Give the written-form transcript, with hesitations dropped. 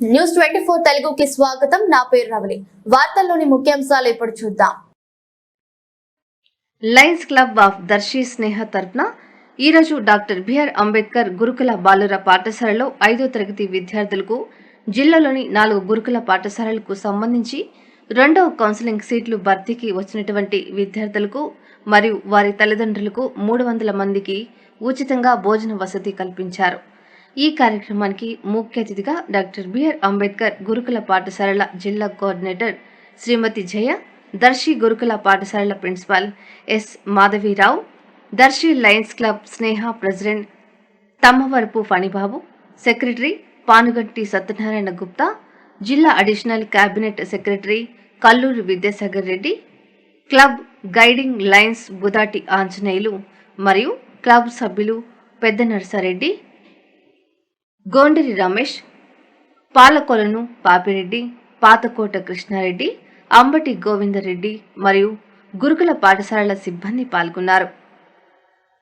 News 24 తెలుగుకి స్వాగతం. నా పేరు రవలి. వార్తల్లోని ముఖ్యాంశాలు ఇప్పుడు చూద్దాం. లయన్స్ క్లబ్ ఆఫ్ దర్శి స్నేహ తరపున ఈరోజు డాక్టర్ బిఆర్ అంబేద్కర్ గురుకుల బాలుర పాఠశాలలో 5వ తరగతి విద్యార్థులకు జిల్లాలోని 4 గురుకుల పాఠశాలలకు సంబంధించి 2వ కౌన్సిలింగ్ సీట్లు భర్తీకి వచ్చినటువంటి విద్యార్థులకు మరియు వారి తల్లిదండ్రులకు 300 మందికి ఉచితంగా భోజన వసతి కల్పించారు. ఈ కార్యక్రమానికి ముఖ్య అతిథిగా డాక్టర్ బిఆర్ అంబేద్కర్ గురుకుల పాఠశాలల జిల్లా కోఆర్డినేటర్ శ్రీమతి జయ, దర్శి గురుకుల పాఠశాలల principal S Madhavi Rao, Darsi lions club Sneha president Tammavarapu Phani Babu, secretary Panuganti Satyanarayana Gupta, జిల్లా additional cabinet secretary Kalluri Vidyasagar Reddy, club guiding lions Budati Anjaneyulu మరియు క్లబ్ సభ్యులు పెద్ద నరసారెడ్డి, గోండిరి రమేష్, పాలకొలను పాపిరెడ్డి, పాతకోట కృష్ణారెడ్డి, అంబటి గోవిందరెడ్డి మరియు గురుకుల పాఠశాలల సిబ్బంది పాల్గొన్నారు.